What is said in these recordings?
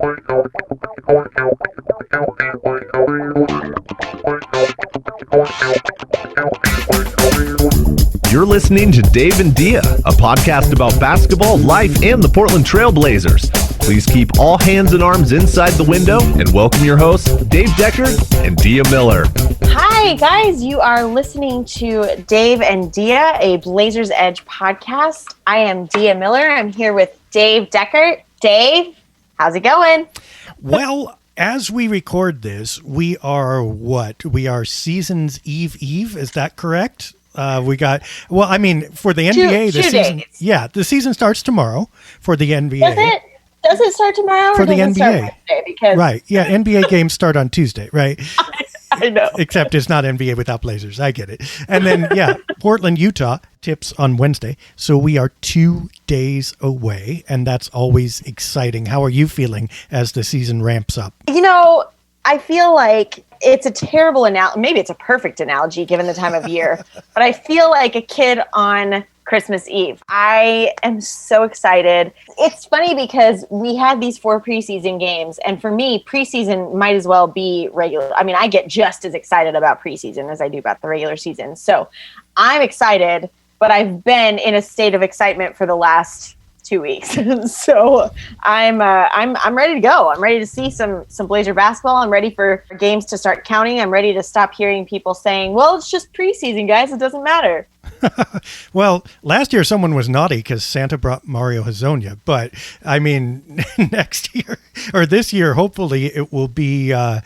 You're listening to Dave and Dia, a podcast about basketball, life, and the Portland Trail Blazers. Please keep all hands and arms inside the window and welcome your hosts, Dave Deckard and Dia Miller. Hi, guys. You are listening to Dave and Dia, a Blazers Edge podcast. I am Dia Miller. I'm here with Dave Deckard. Dave, how's it going? Well, as we record this, we are season's eve. Is that correct? For the NBA, the season. Days. Yeah, the season starts tomorrow for the NBA. Does it start tomorrow? For or the does NBA. It start Wednesday? Because Right. Yeah, NBA games start on Tuesday, right? I know. Except it's not NBA without Blazers. I get it. And then, Portland, Utah tips on Wednesday. So we are 2 days away, and that's always exciting. How are you feeling as the season ramps up? I feel like it's a terrible analogy. Maybe it's a perfect analogy given the time of year, but I feel like a kid on Christmas Eve. I am so excited. It's funny because we had these 4 preseason games, and for me, preseason might as well be regular. I mean, I get just as excited about preseason as I do about the regular season. So I'm excited, but I've been in a state of excitement for the last 2 weeks. So I'm ready to go. I'm ready to see some Blazer basketball. I'm ready for games to start counting. I'm ready to stop hearing people saying, well, it's just preseason, guys. It doesn't matter. Well, last year someone was naughty because Santa brought Mario Hezonja, but I mean, next year or this year, hopefully it will be a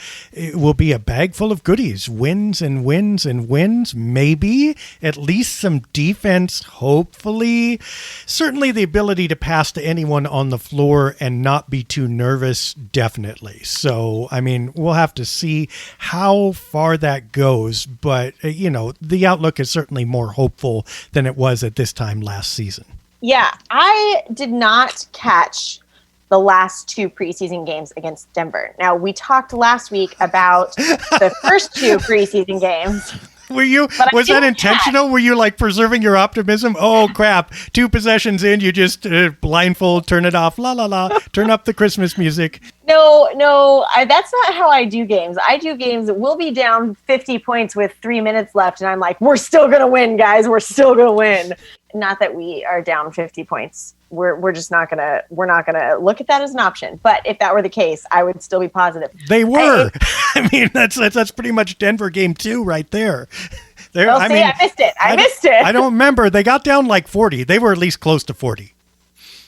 bag full of goodies, wins and wins and wins. Maybe at least some defense. Hopefully, certainly the ability to pass to anyone on the floor and not be too nervous. Definitely. So, I mean, we'll have to see how far that goes, but the outlook is certainly more hopeful than it was at this time last season. Yeah, I did not catch the last 2 preseason games against Denver. Now, we talked last week about the first 2 preseason games. Was that intentional? Were you like preserving your optimism? Oh, crap. 2 possessions in, you just blindfold, turn it off, la, la, la, turn up the Christmas music. No, that's not how I do games. I do games that we'll be down 50 points with 3 minutes left, and I'm like, we're still going to win, guys. We're still going to win. Not that we are down 50 points. We're just not going to look at that as an option. But if that were the case, I would still be positive. They were. I mean, that's pretty much Denver game 2 right there. I missed it. I missed it. I don't remember. They got down like 40. They were at least close to 40.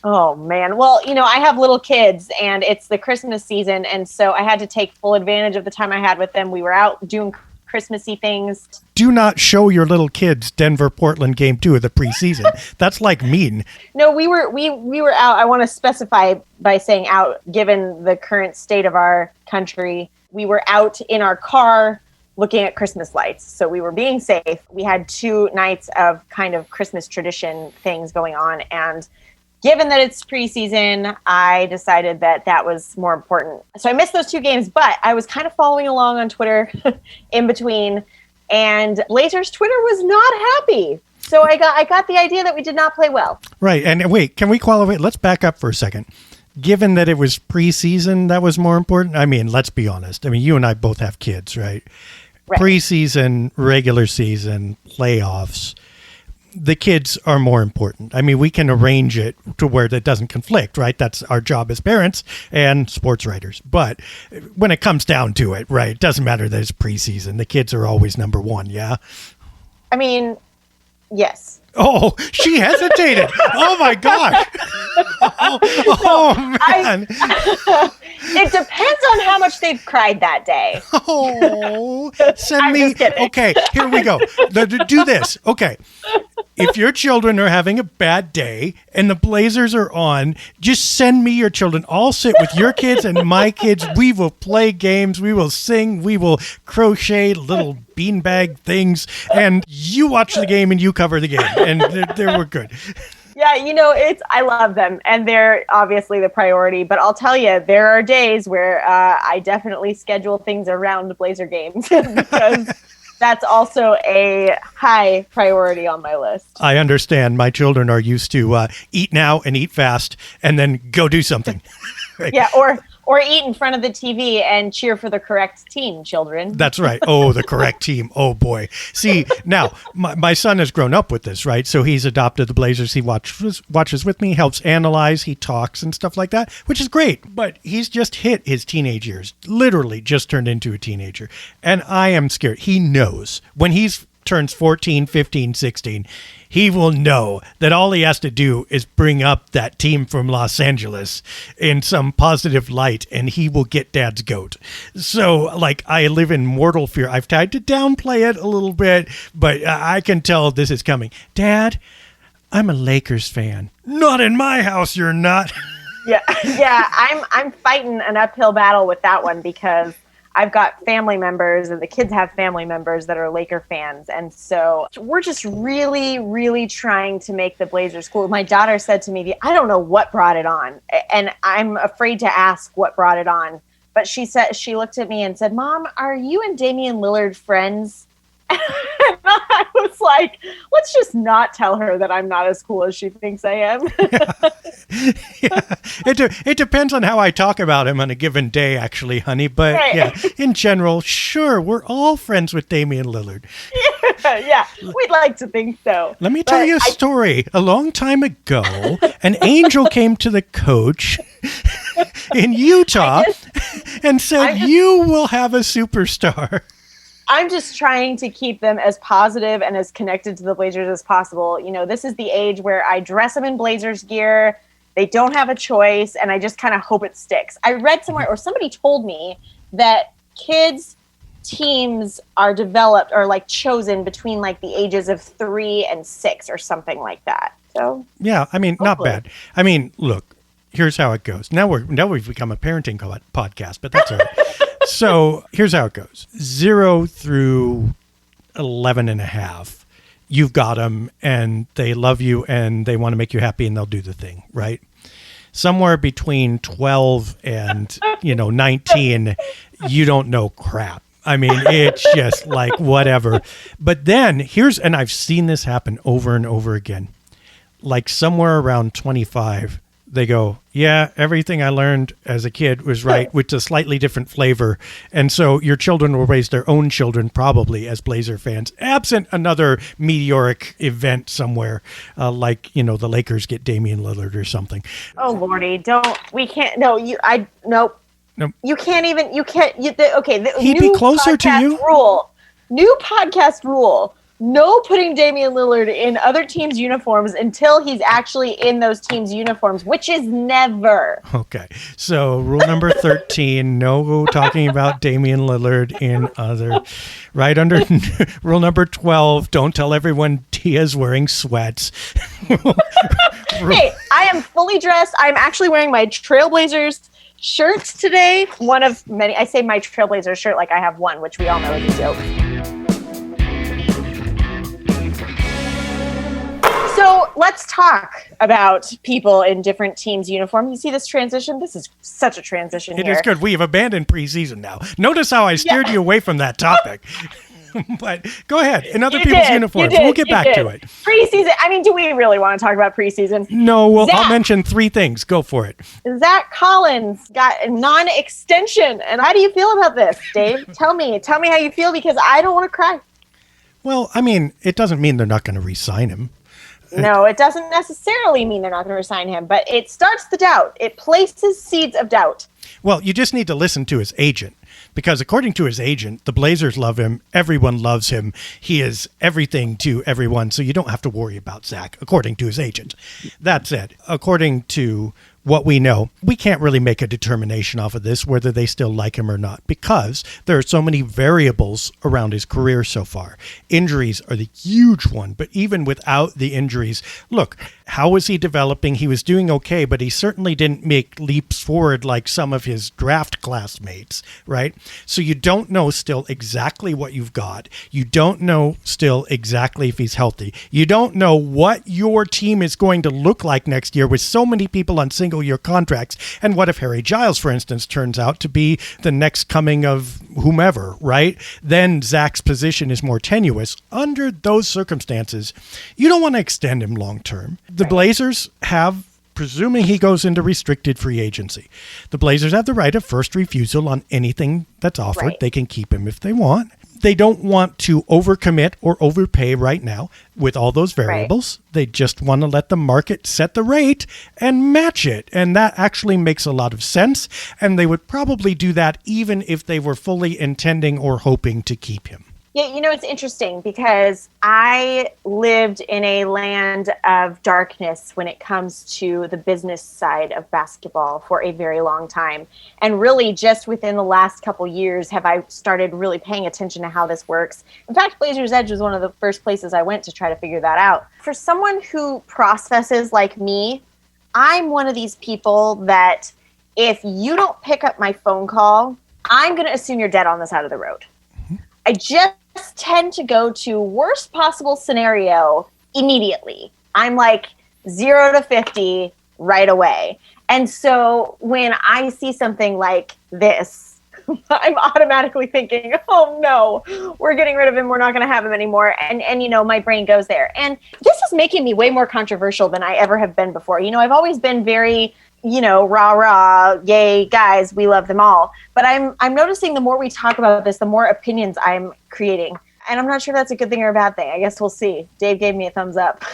Oh, man. Well, I have little kids, and it's the Christmas season, and so I had to take full advantage of the time I had with them. We were out doing Christmassy things. Do not show your little kids Denver-Portland game 2 of the preseason. That's like mean. No, we were out. I want to specify by saying out, given the current state of our country. We were out in our car looking at Christmas lights. So we were being safe. We had 2 nights of kind of Christmas tradition things going on, and given that it's preseason, I decided that was more important. So I missed those 2 games, but I was kind of following along on Twitter in between, and Blazers Twitter was not happy. So I got the idea that we did not play well. Right. And wait, can we qualify? Let's back up for a second. Given that it was preseason, that was more important. I mean, let's be honest. I mean, you and I both have kids, right? Right. Preseason, regular season, playoffs. The kids are more important. I mean, we can arrange it to where that doesn't conflict, right? That's our job as parents and sports writers. But when it comes down to it, right, it doesn't matter that it's preseason. The kids are always number 1, yeah? I mean, yes. Oh, she hesitated. Oh, my God. Oh man. It depends on how much they've cried that day. Oh, send I'm me. just kidding. Okay, here we go. Do this. Okay. If your children are having a bad day and the Blazers are on, just send me your children. I'll sit with your kids and my kids. We will play games. We will sing. We will crochet little beanbag things. And you watch the game and you cover the game. And they were good. Yeah, I love them, and they're obviously the priority. But I'll tell you, there are days where I definitely schedule things around Blazer games because that's also a high priority on my list. I understand. My children are used to eat now and eat fast and then go do something. Right. Yeah, Or eat in front of the TV and cheer for the correct team, children. That's right. Oh, the correct team. Oh, boy. See, now, my son has grown up with this, right? So he's adopted the Blazers. He watches with me, helps analyze, he talks and stuff like that, which is great. But he's just hit his teenage years, literally just turned into a teenager. And I am scared. He knows when he's turns 14, 15, 16, he will know that all he has to do is bring up that team from Los Angeles in some positive light, and he will get dad's goat. So, like, I live in mortal fear. I've tried to downplay it a little bit, but I can tell this is coming. Dad, I'm a Lakers fan. Not in my house, you're not. Yeah, I'm fighting an uphill battle with that one because I've got family members and the kids have family members that are Laker fans. And so we're just really, really trying to make the Blazers cool. My daughter said to me, I don't know what brought it on. And I'm afraid to ask what brought it on. But she looked at me and said, Mom, are you and Damian Lillard friends? And I was like, let's just not tell her that I'm not as cool as she thinks I am. Yeah. It depends on how I talk about him on a given day, actually, honey. But right. Yeah, in general, sure, we're all friends with Damian Lillard. Yeah, we'd like to think so. Let me tell you a story. A long time ago, an angel came to the coach in Utah and said, you will have a superstar. I'm just trying to keep them as positive and as connected to the Blazers as possible. You know, this is the age where I dress them in Blazers gear. They don't have a choice, and I just kind of hope it sticks. I read somewhere, or somebody told me, that kids' teams are developed or like chosen between like the ages of 3 and 6 or something like that. So yeah, I mean, hopefully. Not bad. I mean, look, here's how it goes. Now we've become a parenting podcast, but that's all right. So here's how it goes. 0 through 11 and a half, you've got them and they love you and they want to make you happy and they'll do the thing, right? Somewhere between 12 and, 19, you don't know crap. I mean, it's just like whatever. But then and I've seen this happen over and over again. Like somewhere around 25, they go, yeah, everything I learned as a kid was right with a slightly different flavor. And so your children will raise their own children probably as Blazer fans, absent another meteoric event somewhere, like, the Lakers get Damian Lillard or something. Oh, Lordy, nope. Nope. He'd be closer to you. New podcast rule. No putting Damian Lillard in other teams' uniforms until he's actually in those teams' uniforms, which is never. Okay. So rule number 13, no talking about Damian Lillard in other. Right under rule number 12, don't tell everyone Tia's wearing sweats. Hey, I am fully dressed. I'm actually wearing my Trailblazers shirt today. One of many. I say my Trailblazers shirt like I have one, which we all know is a joke. So let's talk about people in different teams' uniforms. You see this transition? This is such a transition here. It is good. We have abandoned preseason now. Notice how I steered you away from that topic. But go ahead. In other people's uniforms. We'll get back to it. Preseason. I mean, do we really want to talk about preseason? No, I'll mention 3 things. Go for it. Zach Collins got a non-extension. And how do you feel about this, Dave? Tell me how you feel, because I don't want to cry. Well, I mean, it doesn't mean they're not going to re-sign him. No, it doesn't necessarily mean they're not going to resign him, but it starts the doubt. It places seeds of doubt. Well, you just need to listen to his agent, because according to his agent, the Blazers love him. Everyone loves him. He is everything to everyone, so you don't have to worry about Zach, according to his agent. That said, according to what we know, we can't really make a determination off of this, whether they still like him or not, because there are so many variables around his career so far. Injuries are the huge one, but even without the injuries, look, how was he developing? He was doing okay, but he certainly didn't make leaps forward like some of his draft classmates, right? So you don't know still exactly what you've got. You don't know still exactly if he's healthy. You don't know what your team is going to look like next year with so many people on single-year contracts. And what if Harry Giles, for instance, turns out to be the next coming of whomever, right? Then Zach's position is more tenuous. Under those circumstances, you don't want to extend him long-term. The Blazers have presuming he goes into restricted free agency. The Blazers have the right of first refusal on anything that's offered. Right. They can keep him if they want. They don't want to overcommit or overpay right now with all those variables. Right. They just want to let the market set the rate and match it. And that actually makes a lot of sense. And they would probably do that even if they were fully intending or hoping to keep him. Yeah, it's interesting because I lived in a land of darkness when it comes to the business side of basketball for a very long time. And really just within the last couple years have I started really paying attention to how this works. In fact, Blazers Edge was one of the first places I went to try to figure that out. For someone who processes like me, I'm one of these people that if you don't pick up my phone call, I'm going to assume you're dead on the side of the road. I just tend to go to worst possible scenario immediately. I'm like 0 to 50 right away. And so when I see something like this, I'm automatically thinking, oh no, we're getting rid of him. We're not going to have him anymore. And my brain goes there. And this is making me way more controversial than I ever have been before. I've always been very rah, rah, yay, guys, we love them all. But I'm noticing the more we talk about this, the more opinions I'm creating. And I'm not sure if that's a good thing or a bad thing. I guess we'll see. Dave gave me a thumbs up.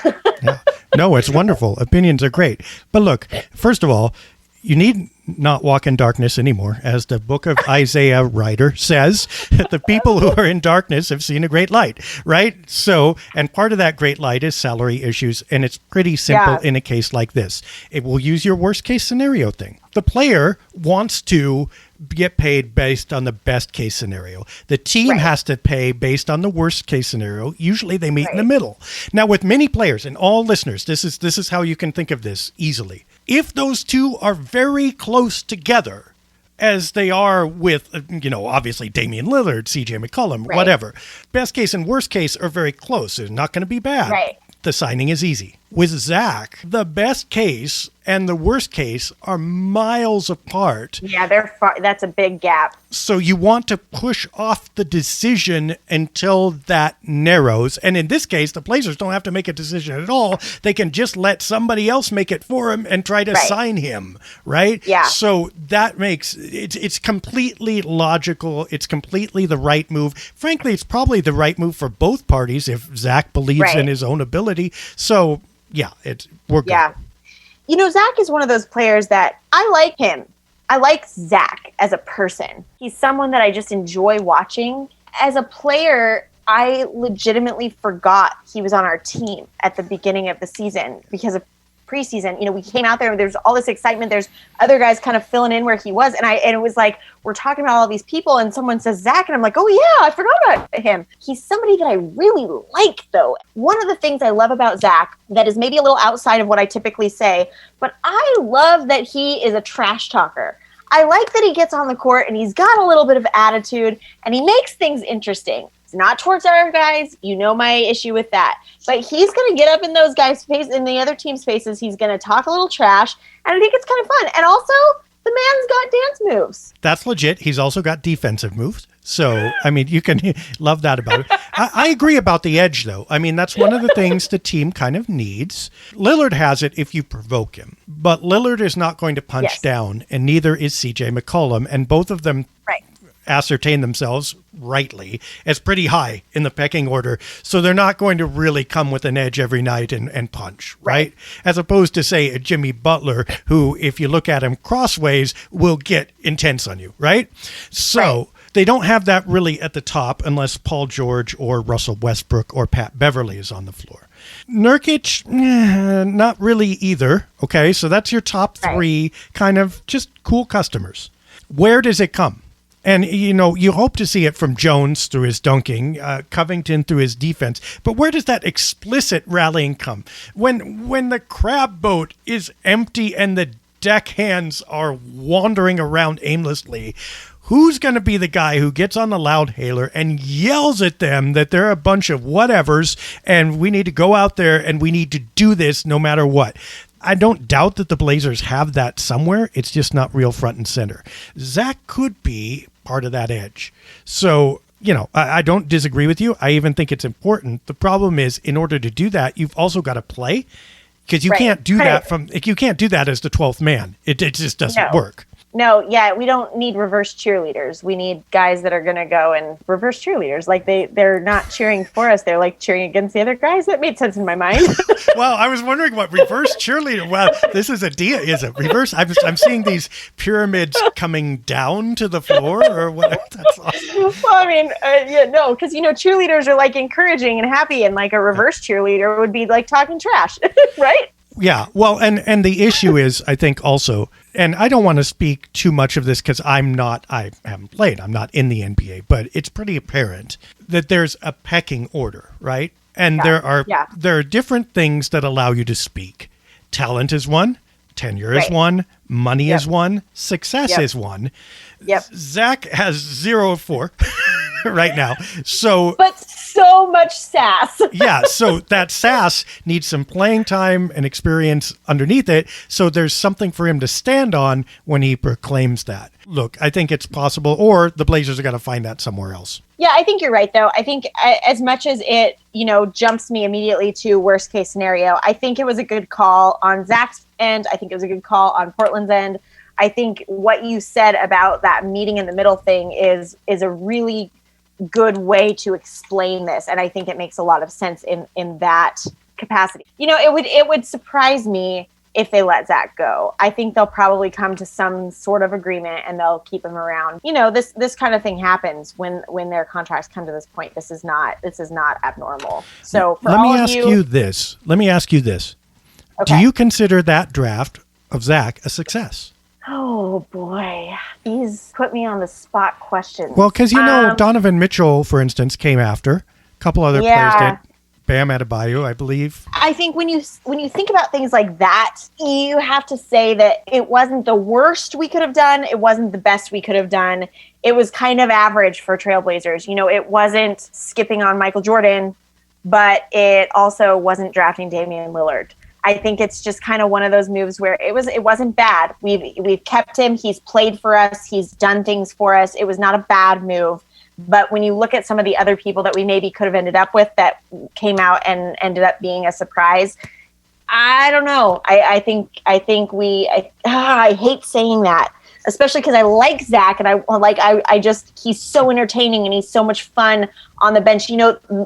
Yeah. No, it's wonderful. Opinions are great. But look, first of all, you need not walk in darkness anymore. As the book of Isaiah writer says, the people who are in darkness have seen a great light, right? So, and part of that great light is salary issues. And it's pretty simple in a case like this. It will use your worst case scenario thing. The player wants to get paid based on the best case scenario. The team has to pay based on the worst case scenario. Usually they meet in the middle. Now with many players and all listeners, this is how you can think of this easily. If those two are very close together, as they are with, obviously Damian Lillard, CJ McCollum, whatever. Best case and worst case are very close. They're not going to be bad. Right. The signing is easy. With Zach, the best case and the worst case are miles apart. Yeah, they're far. That's a big gap. So you want to push off the decision until that narrows. And in this case, the Blazers don't have to make a decision at all. They can just let somebody else make it for him and try to sign him, right? Yeah. So that makes it's completely logical. It's completely the right move. Frankly, it's probably the right move for both parties if Zach believes in his own ability. So yeah, we're good. Yeah. Zach is one of those players that I like him. I like Zach as a person. He's someone that I just enjoy watching. As a player, I legitimately forgot he was on our team at the beginning of the season because of preseason. We came out there and there's all this excitement. There's other guys kind of filling in where he was. And it was like, we're talking about all these people and someone says Zach and I'm like, oh yeah, I forgot about him. He's somebody that I really like though. One of the things I love about Zach that is maybe a little outside of what I typically say, but I love that he is a trash talker. I like that he gets on the court and he's got a little bit of attitude and he makes things interesting. Not towards our guys, my issue with that. But he's going to get up in those guys' faces, in the other team's faces. He's going to talk a little trash, and I think it's kind of fun. And also, the man's got dance moves. That's legit. He's also got defensive moves. So, you can love that about it. I agree about the edge, though. That's one of the things the team kind of needs. Lillard has it if you provoke him. But Lillard is not going to punch down, and neither is CJ McCollum. And both of them ascertain themselves rightly as pretty high in the pecking order. So they're not going to really come with an edge every night and punch, right? As opposed to, say, a Jimmy Butler, who, if you look at him crossways, will get intense on you, right? So they don't have that really at the top unless Paul George or Russell Westbrook or Pat Beverly is on the floor. Nurkic, not really either. Okay, so that's your top three kind of just cool customers. Where does it come? And, you hope to see it from Jones through his dunking, Covington through his defense. But where does that explicit rallying come? When the crab boat is empty and the deckhands are wandering around aimlessly, who's going to be the guy who gets on the loudhailer and yells at them that they're a bunch of whatevers and we need to go out there and we need to do this no matter what? I don't doubt that the Blazers have that somewhere. It's just not real front and center. Zach could be part of that edge. So, I don't disagree with you. I even think it's important. The problem is, in order to do that, you've also got to play. Because you can't do that you can't do that as the 12th man. It just doesn't work. No, yeah, we don't need reverse cheerleaders. We need guys that are going to go and reverse cheerleaders. Like they're not cheering for us. They're like cheering against the other guys. That made sense in my mind. Well, I was wondering what reverse cheerleader. Well, this is is it reverse? I'm seeing these pyramids coming down to the floor or what? That's awesome. Well, I mean, no, because, cheerleaders are like encouraging and happy, and like a reverse cheerleader would be like talking trash, right? Yeah, well, and the issue is, I think also, and I don't want to speak too much of this because I haven't played, I'm not in the NBA, but it's pretty apparent that there's a pecking order, right? And there are different things that allow you to speak. Talent is one, tenure is one, money is one, success is one. Yep. Zach has 0 of 4 right now. But so much sass. Yeah, so that sass needs some playing time and experience underneath it, so there's something for him to stand on when he proclaims that. Look, I think it's possible, or the Blazers are going to find that somewhere else. Yeah, I think you're right, though. I think as much as it, jumps me immediately to worst case scenario, I think it was a good call on Zach's end. I think it was a good call on Portland's end. I think what you said about that meeting in the middle thing is a really good way to explain this, and I think it makes a lot of sense in that capacity. It would surprise me if they let Zach go. I think they'll probably come to some sort of agreement and they'll keep him around. This kind of thing happens when their contracts come to this point. This is not abnormal. So let me ask you this. Okay. Do you consider that draft of Zach a success? Oh boy, he's put me on the spot questions. Well, because Donovan Mitchell, for instance, came after. A couple other players did. Bam Adebayo, I believe. I think when you think about things like that, you have to say that it wasn't the worst we could have done. It wasn't the best we could have done. It was kind of average for Trailblazers. It wasn't skipping on Michael Jordan, but it also wasn't drafting Damian Lillard. I think it's just kind of one of those moves where it wasn't bad. We've kept him. He's played for us. He's done things for us. It was not a bad move. But when you look at some of the other people that we maybe could have ended up with that came out and ended up being a surprise, I don't know. I hate saying that, especially because I like Zach and he's so entertaining and he's so much fun on the bench.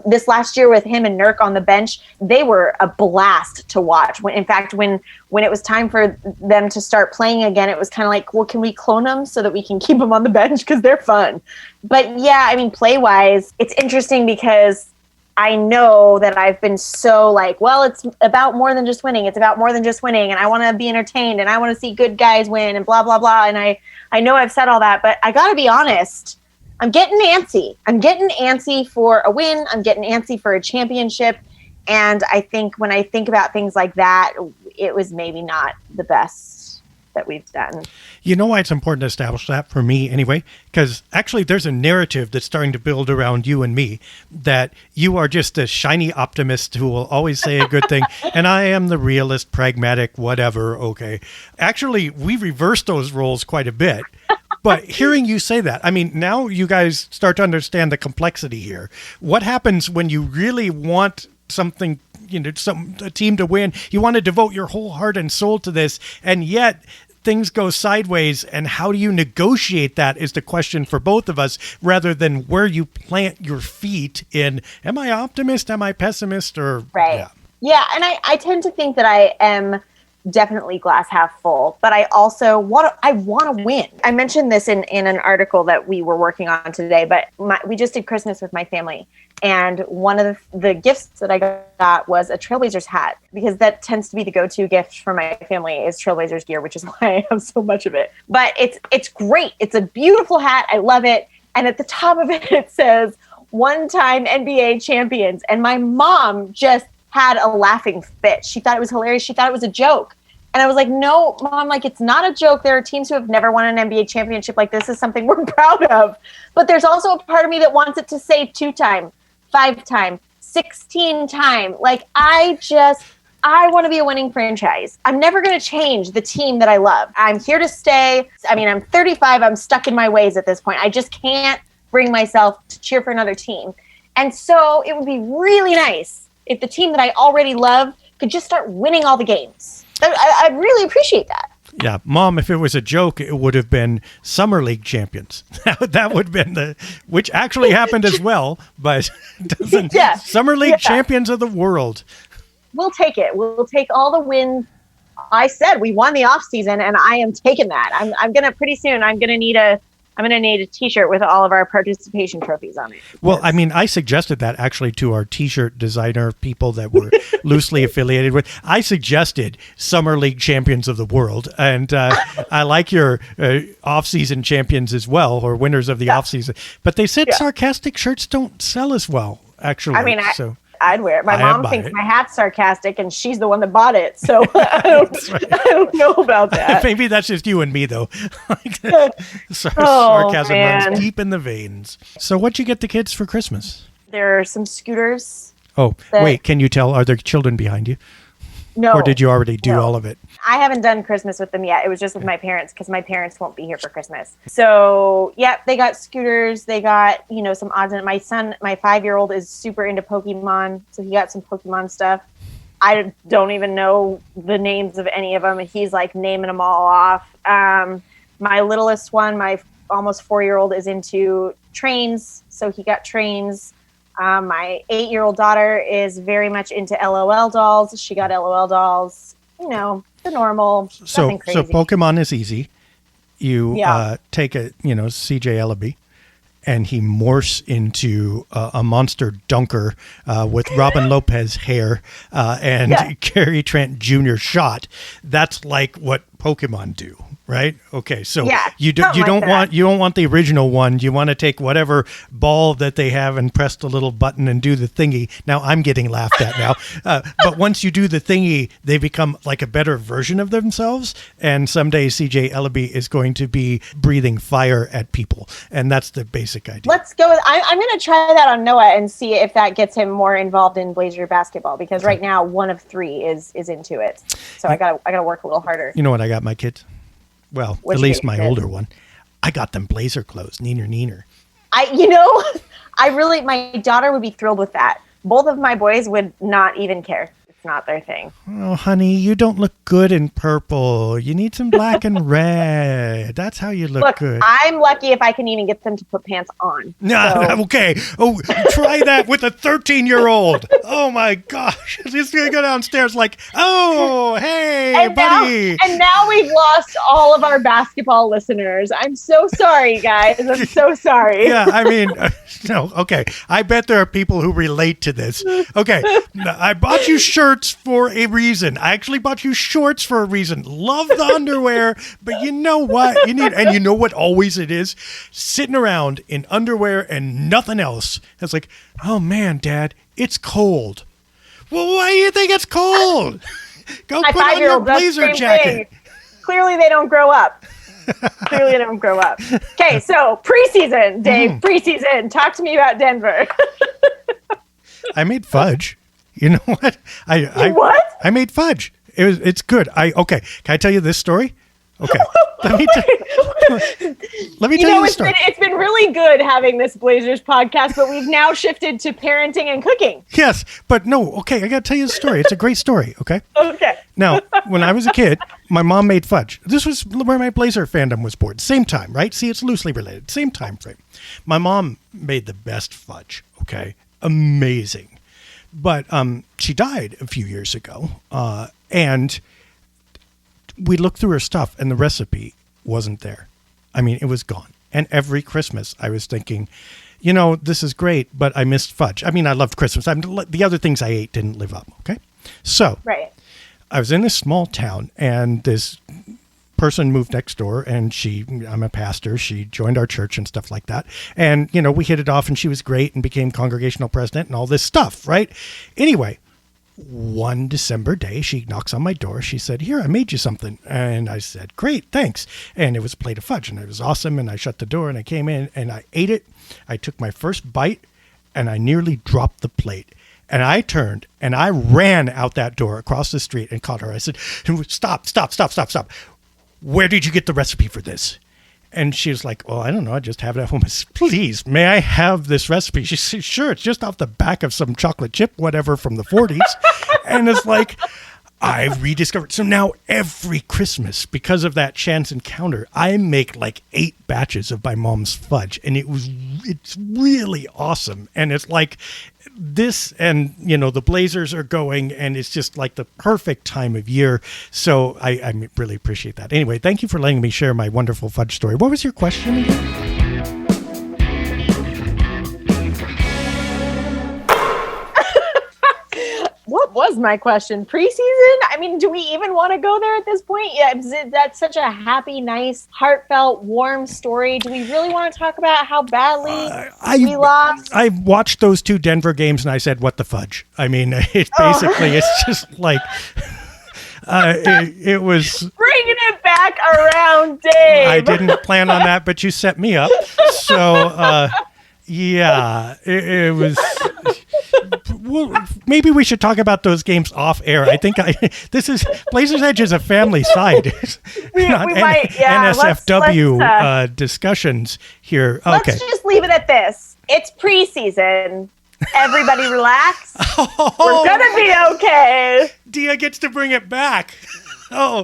This last year with him and Nurk on the bench, they were a blast to watch. When it was time for them to start playing again, it was kind of like, well, can we clone them so that we can keep them on the bench because they're fun? But yeah, I mean, play-wise, it's interesting because I know that I've been so like, well, it's about more than just winning. It's about more than just winning. And I want to be entertained and I want to see good guys win and blah, blah, blah. And I know I've said all that, but I got to be honest. I'm getting antsy. I'm getting antsy for a win. I'm getting antsy for a championship. And I think when I think about things like that, it was maybe not the best that we've done. You know why it's important to establish that for me anyway? Because actually there's a narrative that's starting to build around you and me that you are just a shiny optimist who will always say a good thing. And I am the realist, pragmatic, whatever. Okay. Actually, we reversed those roles quite a bit. But hearing you say that, I mean, now you guys start to understand the complexity here. What happens when you really want something, a team to win? You want to devote your whole heart and soul to this, and yet things go sideways, and how do you negotiate that is the question for both of us, rather than where you plant your feet in, am I optimist, am I pessimist, or... Right. Yeah, and I tend to think that I am definitely glass half full, but I also want to win. I mentioned this in an article that we were working on today, but we just did Christmas with my family, and one of the gifts that I got was a Trailblazers hat, because that tends to be the go-to gift for my family is Trailblazers gear, which is why I have so much of it. But it's great. It's a beautiful hat. I love it. And at the top of it says one-time NBA champions. And my mom just had a laughing fit. She thought it was hilarious. She thought it was a joke. And I was like, no, Mom, it's not a joke. There are teams who have never won an NBA championship. This is something we're proud of. But there's also a part of me that wants it to say 2-time, 5-time, 16-time. I want to be a winning franchise. I'm never going to change the team that I love. I'm here to stay. I mean, I'm 35. I'm stuck in my ways at this point. I just can't bring myself to cheer for another team. And so it would be really nice if the team that I already love could just start winning all the games. I'd really appreciate that. Yeah, Mom, if it was a joke, it would have been Summer League champions. That would have been which actually happened as well, but doesn't. Yeah. Summer League champions of the world. We'll take it. We'll take all the wins. I said we won the off season, and I am taking that. I'm gonna pretty soon. I'm gonna need a T-shirt with all of our participation trophies on it. Well, I mean, I suggested that actually to our T-shirt designer people that were loosely affiliated with. I suggested Summer League champions of the world, and I like your off-season champions as well, or winners of the off-season. But they said sarcastic shirts don't sell as well, actually. I mean, I'd wear it. My mom thinks my hat's sarcastic, and she's the one that bought it. So I don't know about that. Maybe that's just you and me, though. Sarcasm runs deep in the veins. So what'd you get the kids for Christmas? There are some scooters. Oh, wait. Can you tell? Are there children behind you? No. Or did you already do all of it? I haven't done Christmas with them yet. It was just with my parents because my parents won't be here for Christmas. So, they got scooters. They got, some odds in it. My son, my 5-year-old, is super into Pokemon. So he got some Pokemon stuff. I don't even know the names of any of them. And he's like naming them all off. My littlest one, my almost 4-year-old, is into trains. So he got trains. My 8-year-old daughter is very much into LOL dolls. She got LOL dolls, the normal, nothing crazy. So Pokemon is easy. You take a, CJ Ellaby, and he morphs into a monster dunker with Robin Lopez hair and Cary Trent Jr. shot. That's like what Pokemon do. Right. Okay. So you don't want the original one. You want to take whatever ball that they have and press the little button and do the thingy. Now I'm getting laughed at now. But once you do the thingy, they become like a better version of themselves. And someday CJ Ellaby is going to be breathing fire at people. And that's the basic idea. Let's go. I'm going to try that on Noah and see if that gets him more involved in Blazer basketball, because right now 1 of 3 is into it. So I gotta work a little harder. You know what I got my kids? Well, at least my older one. I got them Blazer clothes. Neener. My daughter would be thrilled with that. Both of my boys would not even care. It's not their thing. Oh, honey, you don't look good in purple. You need some black and red. That's how you look good. I'm lucky if I can even get them to put pants on. Okay. Oh, try that with a 13-year-old. Oh, my gosh. She's going to go downstairs like, oh, hey, buddy. Now we've lost all of our basketball listeners. I'm so sorry, guys. I'm so sorry. Yeah, I mean, no, okay. I bet there are people who relate to this. Okay, I bought you shirts for a reason. I actually bought you shorts for a reason. Love the underwear, but you know what? You know what always it is? Sitting around in underwear and nothing else. It's like, oh man, Dad, it's cold. Well, why do you think it's cold? Go put on your blazer jacket. Clearly they don't grow up. Okay, so preseason, Dave, preseason. Talk to me about Denver. I made fudge. You know what? I made fudge. It's good. Okay. Can I tell you this story? Okay. Let me tell you the story. It's been really good having this Blazers podcast, but we've now shifted to parenting and cooking. Yes, but no. Okay, I got to tell you the story. It's a great story. Okay. Okay. Now, when I was a kid, my mom made fudge. This was where my Blazer fandom was born. Same time, right? See, it's loosely related. Same time frame. My mom made the best fudge. Okay. Amazing. But she died a few years ago, and we looked through her stuff, and the recipe wasn't there. I mean, it was gone. And every Christmas, I was thinking, this is great, but I missed fudge. I mean, I loved Christmas. The other things I ate didn't live up, okay? So I was in this small town, and this person moved next door, and I'm a pastor. She joined our church and stuff like that. And, we hit it off, and she was great and became congregational president and all this stuff, right? Anyway, one December day, she knocks on my door. She said, here, I made you something. And I said, great, thanks. And it was a plate of fudge, and it was awesome. And I shut the door, and I came in, and I ate it. I took my first bite, and I nearly dropped the plate. And I turned, and I ran out that door across the street and caught her. I said, stop. Where did you get the recipe for this? And she was like, well, I don't know. I just have it at home. I said, please, may I have this recipe? She said, sure. It's just off the back of some chocolate chip, whatever, from the 40s. And it's like, I've rediscovered. So now every Christmas, because of that chance encounter, I make like 8 batches of my mom's fudge. And it's really awesome. And it's like this, and the Blazers are going, and it's just like the perfect time of year. So I really appreciate that. Anyway, thank you for letting me share my wonderful fudge story. What was your question again? What was my question? Preseason? I mean, do we even want to go there at this point? Yeah, that's such a happy, nice, heartfelt, warm story. Do we really want to talk about how badly we lost? I watched those 2 Denver games and I said, what the fudge? I mean, it's just like... it was bringing it back around, Dave. I didn't plan on that, but you set me up. So, yeah, it was... Well, maybe we should talk about those games off air. I think this is Blazers Edge is a family side. we might, yeah. NSFW discussions here. Okay. Let's just leave it at this. It's preseason. Everybody relax. We're gonna be okay. Dia gets to bring it back. Oh,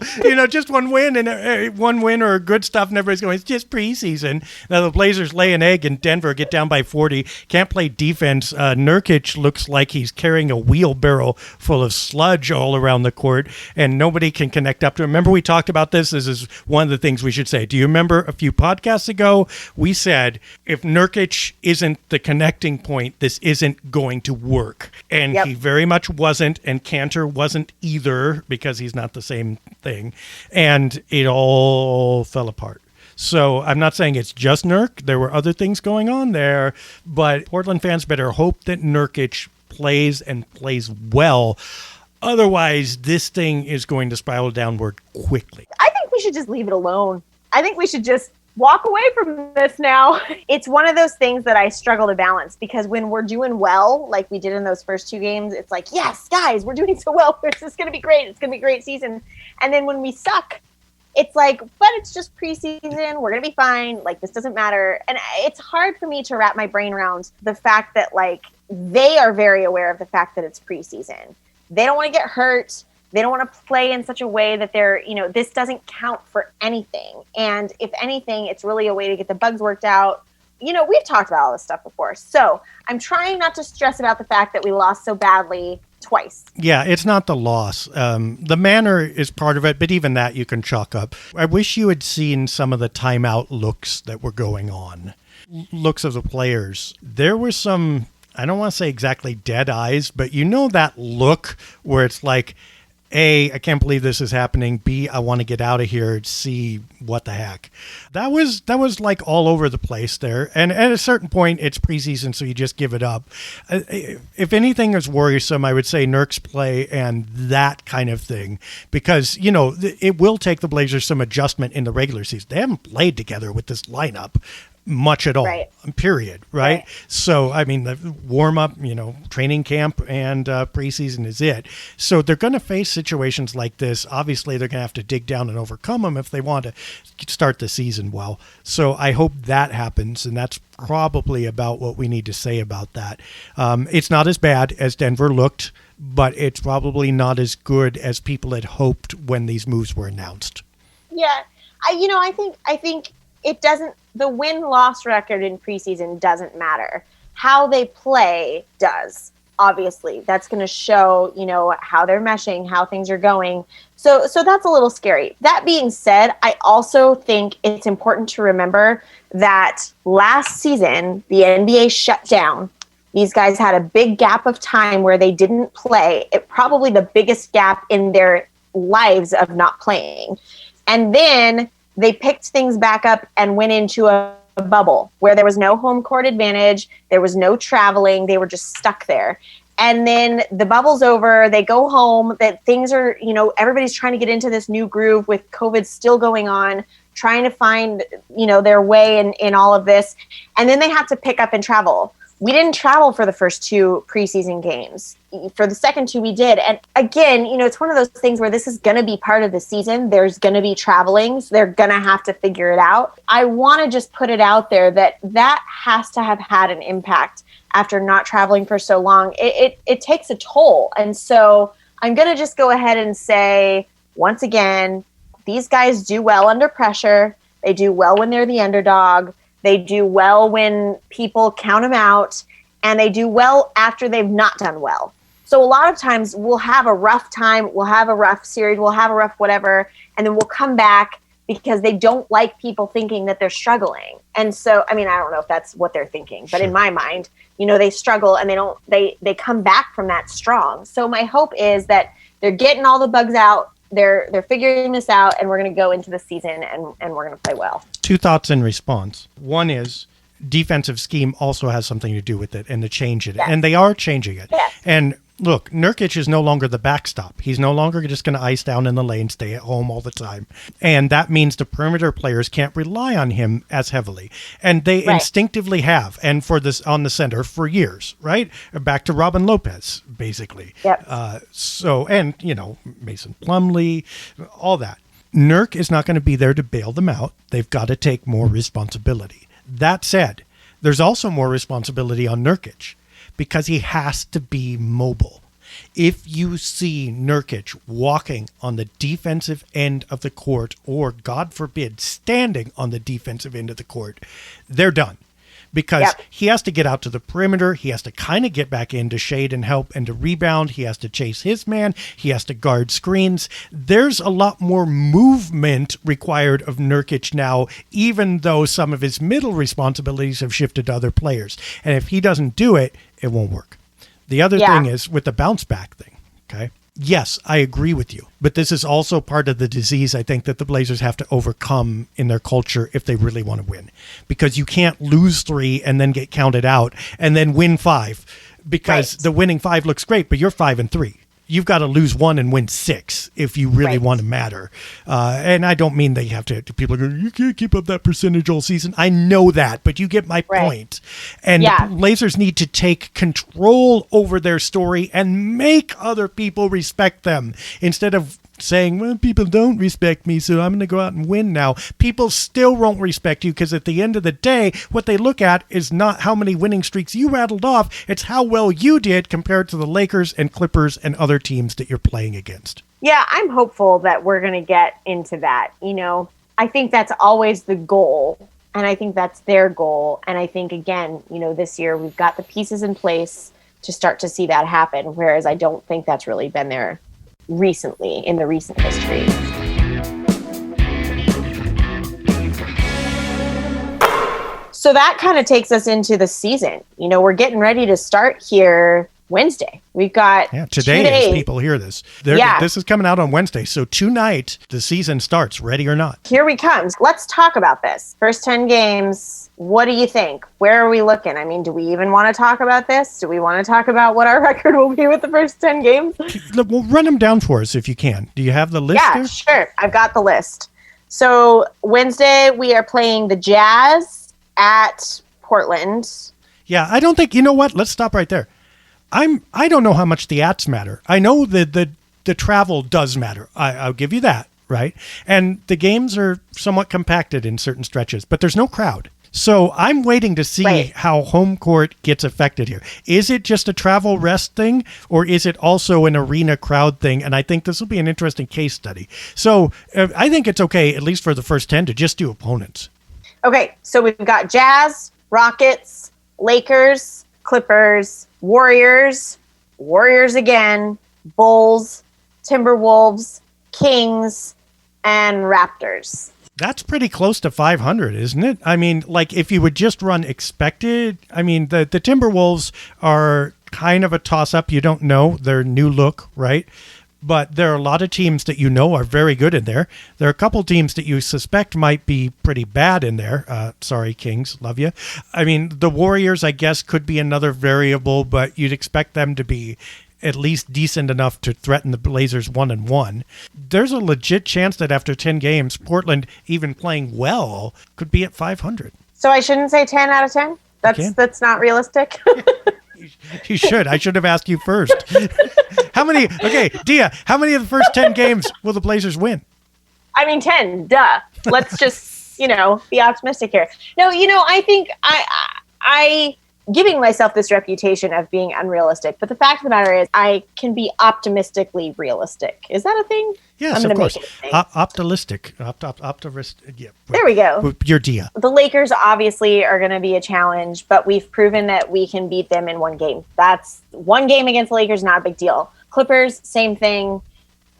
just one win or good stuff, and everybody's going, it's just preseason. Now the Blazers lay an egg in Denver, get down by 40, can't play defense. Nurkic looks like he's carrying a wheelbarrow full of sludge all around the court, and nobody can connect up to him. Remember, we talked about this. This is one of the things we should say. Do you remember a few podcasts ago, we said, if Nurkic isn't the connecting point, this isn't going to work. And He very much wasn't, and Cantor wasn't either, because he's not the same thing, and it all fell apart. So I'm not saying it's just Nurk. There were other things going on there, but Portland fans better hope that Nurkic plays and plays well. Otherwise, this thing is going to spiral downward quickly. I think we should just leave it alone. I think we should just walk away from this now. It's one of those things that I struggle to balance, because when we're doing well, like we did in those first 2 games, it's like, yes, guys, we're doing so well. This is going to be great. It's going to be a great season. And then when we suck, it's like, but it's just preseason. We're going to be fine. Like, this doesn't matter. And it's hard for me to wrap my brain around the fact that, like, they are very aware of the fact that it's preseason. They don't want to get hurt. They don't want to play in such a way that they're, this doesn't count for anything. And if anything, it's really a way to get the bugs worked out. We've talked about all this stuff before. So I'm trying not to stress about the fact that we lost so badly twice. Yeah, it's not the loss. The manner is part of it, but even that you can chalk up. I wish you had seen some of the timeout looks that were going on. Looks of the players. There were some, I don't want to say exactly dead eyes, but that look where it's like, A, I can't believe this is happening. B, I want to get out of here. C, what the heck? That was like all over the place there. And at a certain point, it's preseason, so you just give it up. If anything is worrisome, I would say Nurk's play and that kind of thing. Because, it will take the Blazers some adjustment in the regular season. They haven't played together with this lineup much at all, right. Period, right? So, I mean, the warm-up, training camp and preseason is it. So they're going to face situations like this. Obviously, they're going to have to dig down and overcome them if they want to start the season well. So I hope that happens, and that's probably about what we need to say about that. It's not as bad as Denver looked, but it's probably not as good as people had hoped when these moves were announced. Yeah, I think it doesn't. The win-loss record in preseason doesn't matter. How they play does. Obviously, that's going to show, how they're meshing, how things are going. So that's a little scary. That being said, I also think it's important to remember that last season, the NBA shut down. These guys had a big gap of time where they didn't play. Probably the biggest gap in their lives of not playing. And then they picked things back up and went into a bubble where there was no home court advantage. There was no traveling. They were just stuck there. And then the bubble's over. They go home. That things are, everybody's trying to get into this new groove with COVID still going on, trying to find, their way in all of this. And then they have to pick up and travel. We didn't travel for the first 2 preseason games. For the second 2, we did. And again, it's one of those things where this is going to be part of the season. There's going to be traveling. So they're going to have to figure it out. I want to just put it out there that has to have had an impact after not traveling for so long. It takes a toll. And so I'm going to just go ahead and say, once again, these guys do well under pressure. They do well when they're the underdog. They do well when people count them out. And they do well after they've not done well. So a lot of times we'll have a rough time, we'll have a rough series, we'll have a rough whatever, and then we'll come back because they don't like people thinking that they're struggling. And so, I mean, I don't know if that's what they're thinking, but in my mind, they struggle and they come back from that strong. So my hope is that they're getting all the bugs out, they're figuring this out, and we're going to go into the season and we're going to play well. Two thoughts in response. One is defensive scheme also has something to do with it and to change it. Yes. And they are changing it. Yes. And look, Nurkic is no longer the backstop. He's no longer just going to ice down in the lane, stay at home all the time. And that means the perimeter players can't rely on him as heavily. And they instinctively have, and for this on the center for years, right? Back to Robin Lopez, basically. Yep. Mason Plumlee, all that. Nurk is not going to be there to bail them out. They've got to take more responsibility. That said, there's also more responsibility on Nurkic because he has to be mobile. If you see Nurkic walking on the defensive end of the court or, God forbid, standing on the defensive end of the court, they're done. Because he has to get out to the perimeter. He has to kind of get back in to shade and help and to rebound. He has to chase his man. He has to guard screens. There's a lot more movement required of Nurkic now, even though some of his middle responsibilities have shifted to other players. And if he doesn't do it, it won't work. The other thing is with the bounce back thing, okay? Yes, I agree with you. But this is also part of the disease I think that the Blazers have to overcome in their culture if they really want to win. Because you can't lose 3 and then get counted out and then win 5 because the winning 5 looks great, but you're 5-3. You've got to lose 1 and win 6 if you really want to matter. And I don't mean they have to, people go, you can't keep up that percentage all season. I know that, but you get my point. And the Blazers need to take control over their story and make other people respect them instead of saying, well, people don't respect me, so I'm going to go out and win now. People still won't respect you because at the end of the day, what they look at is not how many winning streaks you rattled off. It's how well you did compared to the Lakers and Clippers and other teams that you're playing against. Yeah, I'm hopeful that we're going to get into that. I think that's always the goal, and I think that's their goal. And I think, again, this year we've got the pieces in place to start to see that happen, whereas I don't think that's really been there recently in the recent history. So that kind of takes us into the season. We're getting ready to start here Wednesday. We've got today as people hear this. This is coming out on Wednesday. So tonight the season starts, ready or not. Here we come. Let's talk about this. First 10 games. What do you think? Where are we looking? I mean, do we even want to talk about this? Do we want to talk about what our record will be with the first 10 games? Well, run them down for us if you can. Do you have the list there? Sure. I've got the list. So Wednesday, we are playing the Jazz at Portland. Yeah, I don't think, you know what? Let's stop right there. I don't know how much the ats matter. I know that the travel does matter. I'll give you that, right? And the games are somewhat compacted in certain stretches, but there's no crowd. So I'm waiting to see how home court gets affected here. Is it just a travel rest thing, or is it also an arena crowd thing? And I think this will be an interesting case study. So I think it's okay, at least for the first 10, to just do opponents. Okay, so we've got Jazz, Rockets, Lakers, Clippers, Warriors again, Bulls, Timberwolves, Kings, and Raptors. That's pretty close to 500, isn't it? I mean, like if you would just run expected, I mean, the Timberwolves are kind of a toss-up. You don't know their new look, right? But there are a lot of teams that are very good in there. There are a couple teams that you suspect might be pretty bad in there. Sorry, Kings, love you. I mean, the Warriors, I guess, could be another variable, but you'd expect them to be at least decent enough to threaten the Blazers 1-1. There's a legit chance that after 10 games, Portland, even playing well, could be at 500. So I shouldn't say 10 out of 10? That's not realistic? You should. I should have asked you first. Dia, how many of the first 10 games will the Blazers win? I mean, 10, duh. Let's just, be optimistic here. No, I think giving myself this reputation of being unrealistic. But the fact of the matter is I can be optimistically realistic. Is that a thing? Yes, of course. Optimistic. Yeah. There we go. Your Dia. The Lakers obviously are going to be a challenge, but we've proven that we can beat them in one game. That's one game against the Lakers, not a big deal. Clippers, same thing.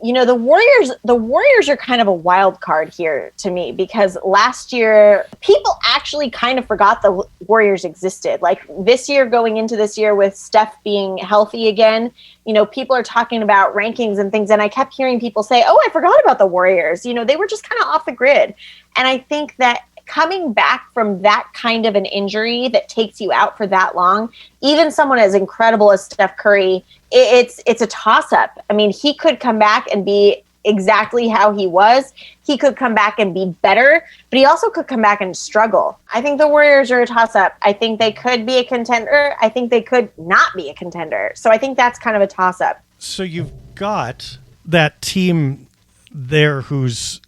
You know, the Warriors are kind of a wild card here to me, because last year people actually kind of forgot the Warriors existed. Like this year, going into this year with Steph being healthy again, you know, people are talking about rankings and things. And I kept hearing people say, oh, I forgot about the Warriors. You know, they were just kind of off the grid. And I think that coming back from that kind of an injury that takes you out for that long, even someone as incredible as Steph Curry, it's a toss-up. I mean, he could come back and be exactly how he was. He could come back and be better, but he also could come back and struggle. I think the Warriors are a toss-up. I think they could be a contender. I think they could not be a contender. So I think that's kind of a toss-up. So you've got that team there who's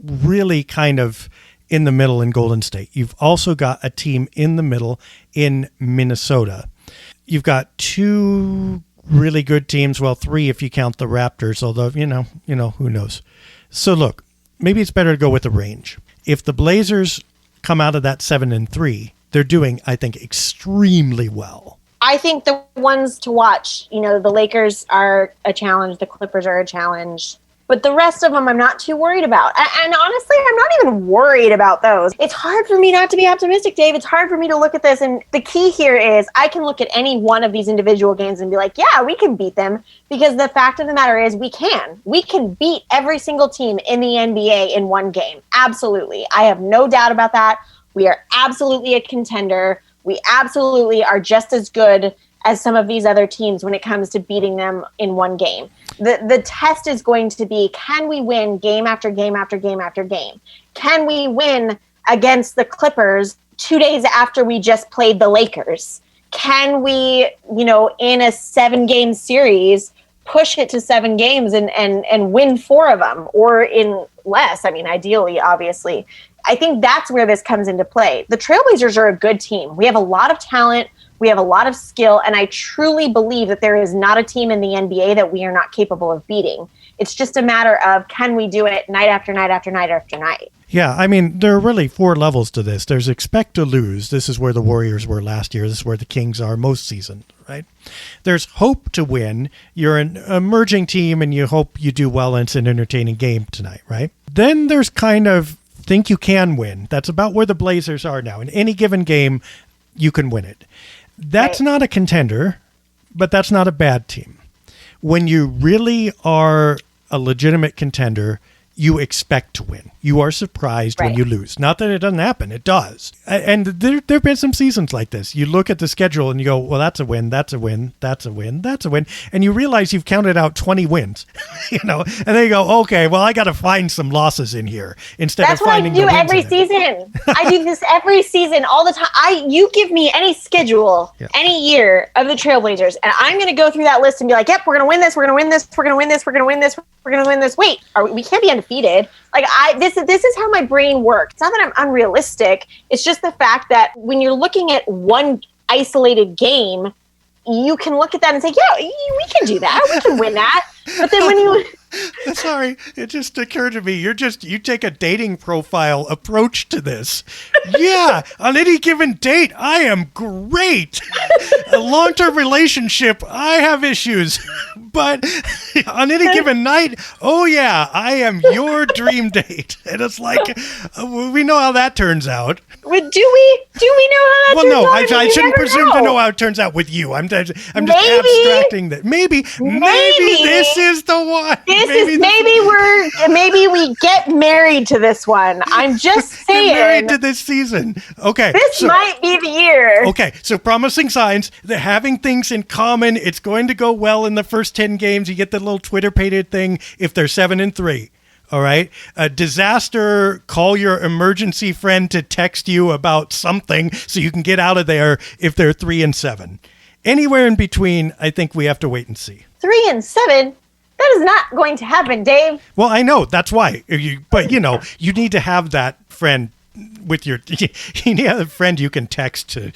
really kind of in the middle in Golden State. You've also got a team in the middle in Minnesota. You've got two really good teams. Well, three if you count the Raptors, although, you know, who knows. So look, maybe it's better to go with the range. If the Blazers come out of that 7-3, they're doing, I think, extremely well. I think the ones to watch, you know, the Lakers are a challenge, the Clippers are a challenge. But the rest of them I'm not too worried about. And honestly, I'm not even worried about those. It's hard for me not to be optimistic, Dave. It's hard for me to look at this. And the key here is I can look at any one of these individual games and be like, yeah, we can beat them. Because the fact of the matter is we can. We can beat every single team in the NBA in one game. Absolutely. I have no doubt about that. We are absolutely a contender. We absolutely are just as good as some of these other teams when it comes to beating them in one game. The test is going to be, can we win game after game after game after game? Can we win against the Clippers 2 days after we just played the Lakers? Can we, you know, in a 7-game series, push it to 7 games and win 4 of them, or in less? I mean, ideally, obviously. I think that's where this comes into play. The Trailblazers are a good team. We have a lot of talent. We have a lot of skill, and I truly believe that there is not a team in the NBA that we are not capable of beating. It's just a matter of, can we do it night after night after night after night? Yeah, I mean, there are really 4 levels to this. There's expect to lose. This is where the Warriors were last year. This is where the Kings are most season, right? There's hope to win. You're an emerging team, and you hope you do well, and it's an entertaining game tonight, right? Then there's kind of think you can win. That's about where the Blazers are now. In any given game, you can win it. That's not a contender, but that's not a bad team. When you really are a legitimate contender, you expect to win. You are surprised when you lose. Not that it doesn't happen. It does. And there have been some seasons like this. You look at the schedule and you go, well, that's a win, that's a win, that's a win, that's a win. And you realize you've counted out 20 wins, you know, and then you go, okay, well, I got to find some losses in here instead of finding the wins. That's what I do every season. I do this every season all the time. You give me any schedule, any year of the Trailblazers, and I'm going to go through that list and be like, yep, we're going to win this, we're going to win this, we're going to win this, we're going to win this, we're going to win this. Wait, we can't be undefeated. Like this is how my brain works. It's not that I'm unrealistic. It's just the fact that when you're looking at one isolated game, you can look at that and say, yeah, we can do that. We can win that. But then when you... Sorry, it just occurred to me. You take a dating profile approach to this. Yeah, on any given date, I am great. A long-term relationship, I have issues. But on any given night, oh yeah, I am your dream date. And it's like, we know how that turns out. Do we know how that turns out? Well, no, I shouldn't presume to know how it turns out with you. I'm just abstracting that. Maybe this is the one. Maybe we get married to this one. I'm just saying. Get married to this season. Okay. This might be the year. Okay, so promising signs. They're having things in common. It's going to go well in the first 10 games. You get the little Twitter-pated thing if they're 7-3. All right. A disaster. Call your emergency friend to text you about something so you can get out of there if they're 3-7. Anywhere in between, I think we have to wait and see. 3-7? That is not going to happen, Dave. Well, I know. That's why. But, you need to have that friend with your a friend you can text to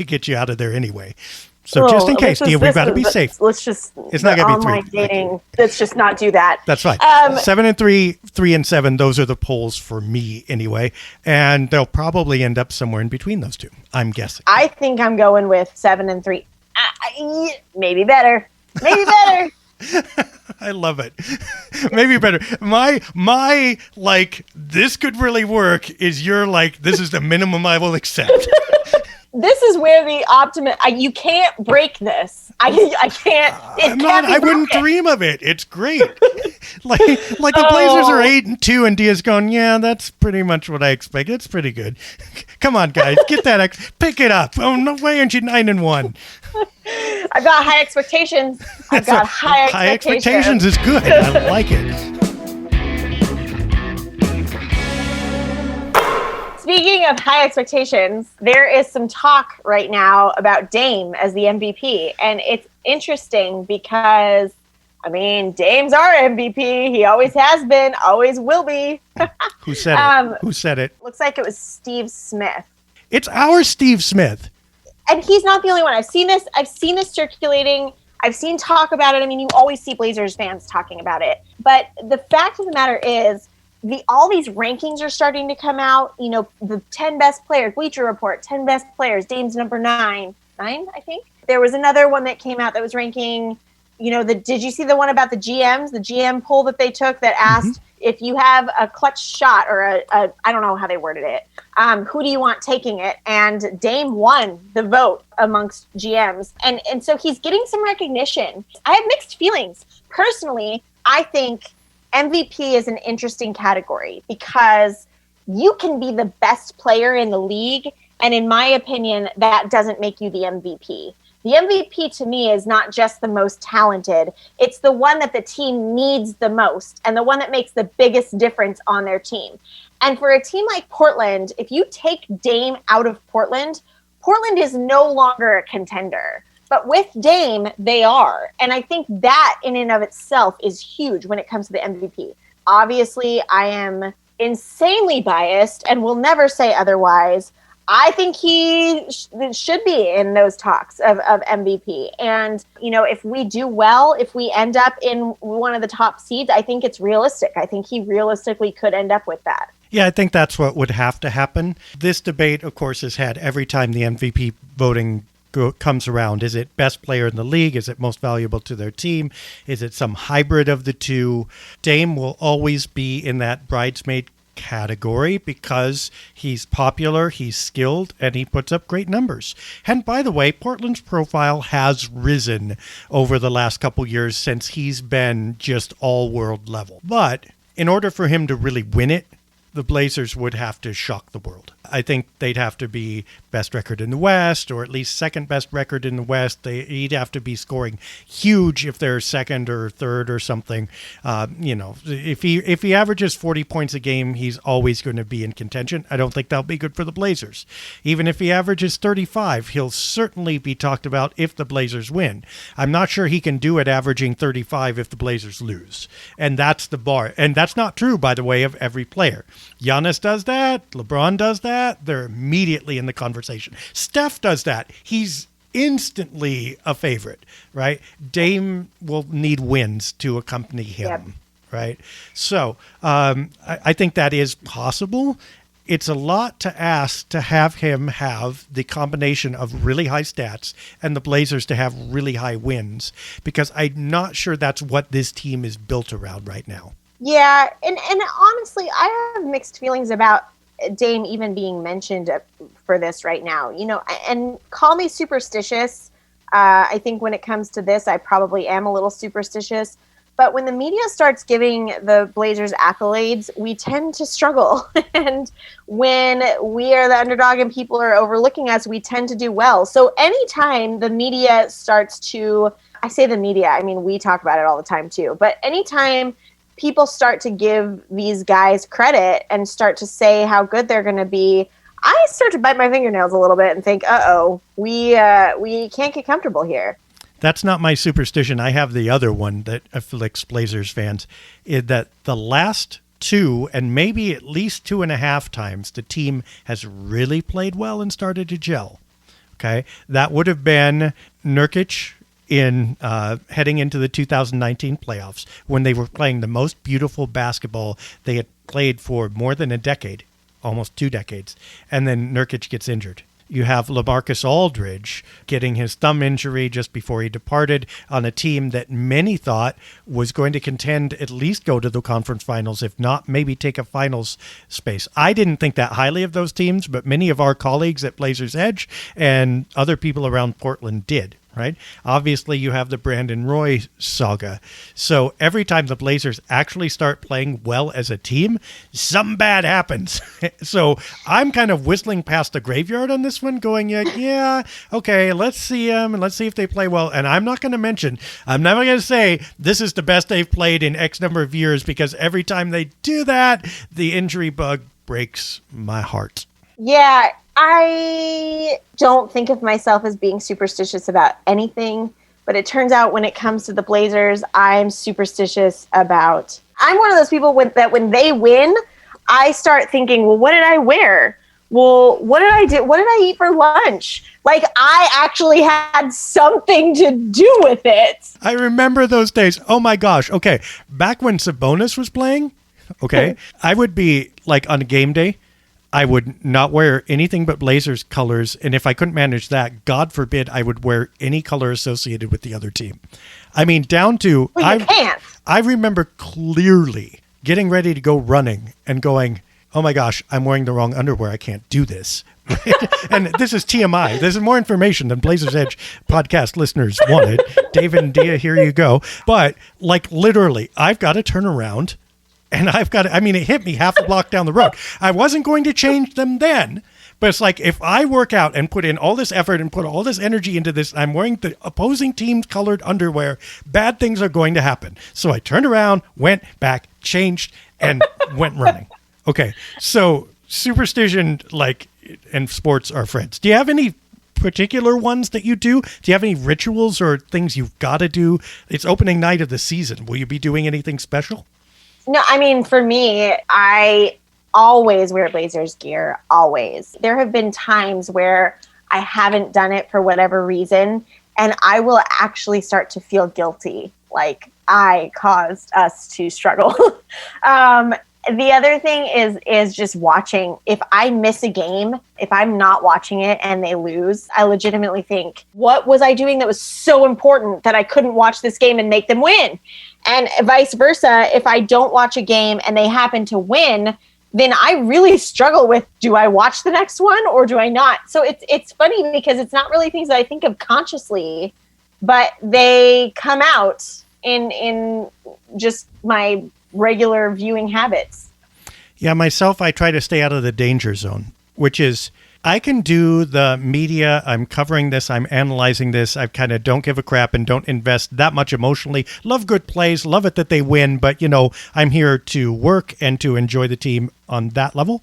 get you out of there anyway. So just in case, Dia, we've got to be safe. Let's just it's not going to be online dating. Let's just not do that. That's right. 7-3, 3-7. Those are the polls for me anyway, and they'll probably end up somewhere in between those two. I'm guessing. I think I'm going with 7-3. Maybe better. Maybe better. I love it. Maybe better. My like this could really work is you're like this is the minimum I will accept. This is where the optimist. You can't break this. I can't. I wouldn't dream of it. It's great. like the Blazers are 8-2, and Dia's going. Yeah, that's pretty much what I expect. It's pretty good. Come on, guys, get that. Pick it up. Oh no, why aren't you 9-1? I've got high expectations. High expectations is good. I like it. Speaking of high expectations, there is some talk right now about Dame as the MVP. And it's interesting because, I mean, Dame's our MVP. He always has been, always will be. Who said it? Who said it? Looks like it was Steve Smith. It's our Steve Smith. And he's not the only one. I've seen this circulating. I've seen talk about it. I mean, you always see Blazers fans talking about it. But the fact of the matter is, all these rankings are starting to come out. You know, the 10 best players, Bleacher Report, 10 best players. Dame's number 9, I think. There was another one that came out that was ranking, you know, did you see the one about the GMs, the GM poll that they took that asked if you have a clutch shot or a I don't know how they worded it, who do you want taking it? And Dame won the vote amongst GMs. And so he's getting some recognition. I have mixed feelings. Personally, I think MVP is an interesting category because you can be the best player in the league. And in my opinion, that doesn't make you the MVP. The MVP to me is not just the most talented. It's the one that the team needs the most and the one that makes the biggest difference on their team. And for a team like Portland, if you take Dame out of Portland, Portland is no longer a contender. But with Dame, they are. And I think that in and of itself is huge when it comes to the MVP. Obviously, I am insanely biased and will never say otherwise. I think he should be in those talks of MVP. And, you know, if we do well, if we end up in one of the top seeds, I think it's realistic. I think he realistically could end up with that. Yeah, I think that's what would have to happen. This debate, of course, is had every time the MVP voting comes around. Is it best player in the league? Is it most valuable to their team? Is it some hybrid of the two? Dame will always be in that bridesmaid category because he's popular, he's skilled, and he puts up great numbers. And by the way, Portland's profile has risen over the last couple years since he's been just all-world level. But in order for him to really win it, the Blazers would have to shock the world. I think they'd have to be best record in the West, or at least second best record in the West. He'd have to be scoring huge if they're second or third or something. You know, if he averages 40 points a game, he's always going to be in contention. I don't think that'll be good for the Blazers. Even if he averages 35, he'll certainly be talked about if the Blazers win. I'm not sure he can do it averaging 35 if the Blazers lose. And that's the bar. And that's not true, by the way, of every player. Giannis does that. LeBron does that. They're immediately in the conversation. Steph does that. He's instantly a favorite, right? Dame will need wins to accompany him, right? So I think that is possible. It's a lot to ask to have him have the combination of really high stats and the Blazers to have really high wins, because I'm not sure that's what this team is built around right now. Yeah, and honestly, I have mixed feelings about Dame even being mentioned for this right now. You know, and call me superstitious. I think when it comes to this, I probably am a little superstitious. But when the media starts giving the Blazers accolades, we tend to struggle. And when we are the underdog and people are overlooking us, we tend to do well. So anytime the media starts to, I say the media, I mean, we talk about it all the time too. But anytime people start to give these guys credit and start to say how good they're going to be, I start to bite my fingernails a little bit and think, we can't get comfortable here. That's not my superstition. I have the other one that afflicts Blazers fans, is that the last two and maybe at least 2.5 times the team has really played well and started to gel. Okay, that would have been Nurkic in heading into the 2019 playoffs when they were playing the most beautiful basketball they had played for more than a decade, almost 2 decades, and then Nurkic gets injured. You have LaMarcus Aldridge getting his thumb injury just before he departed on a team that many thought was going to contend, at least go to the conference finals, if not maybe take a finals space. I didn't think that highly of those teams, but many of our colleagues at Blazers Edge and other people around Portland did. Right? Obviously, you have the Brandon Roy saga. So every time the Blazers actually start playing well as a team, something bad happens. So I'm kind of whistling past the graveyard on this one, going, yeah, okay, let's see them and let's see if they play well. And I'm never going to say this is the best they've played in X number of years, because every time they do that, the injury bug breaks my heart. Yeah, I don't think of myself as being superstitious about anything, but it turns out when it comes to the Blazers, I'm superstitious about... I'm one of those people that when they win, I start thinking, well, what did I wear? Well, what did I do? What did I eat for lunch? Like, I actually had something to do with it. I remember those days. Oh, my gosh. Okay, back when Sabonis was playing, okay, I would be, like, on a game day, I would not wear anything but Blazers colors. And if I couldn't manage that, God forbid, I would wear any color associated with the other team. I mean, down to... Well, you can't. I remember clearly getting ready to go running and going, oh my gosh, I'm wearing the wrong underwear. I can't do this. Right? And this is TMI. This is more information than Blazers Edge podcast listeners wanted. David and Dia, here you go. But like literally, I've got to turn around. And it hit me half a block down the road. I wasn't going to change them then, but it's like, if I work out and put in all this effort and put all this energy into this, I'm wearing the opposing team's colored underwear, bad things are going to happen. So I turned around, went back, changed, and went running. Okay, so superstition, and sports are friends. Do you have any particular ones that you do? Do you have any rituals or things you've got to do? It's opening night of the season. Will you be doing anything special? No, I mean, for me, I always wear Blazers gear, always. There have been times where I haven't done it for whatever reason, and I will actually start to feel guilty, like I caused us to struggle. The other thing is just watching. If I miss a game, if I'm not watching it and they lose, I legitimately think, what was I doing that was so important that I couldn't watch this game and make them win? And vice versa, if I don't watch a game and they happen to win, then I really struggle with, do I watch the next one or do I not? So it's funny because it's not really things that I think of consciously, but they come out in just my regular viewing habits. Yeah, myself, I try to stay out of the danger zone, which is I can do the media, I'm covering this, I'm analyzing this, I kind of don't give a crap and don't invest that much emotionally. Love good plays, love it that they win, but, I'm here to work and to enjoy the team on that level,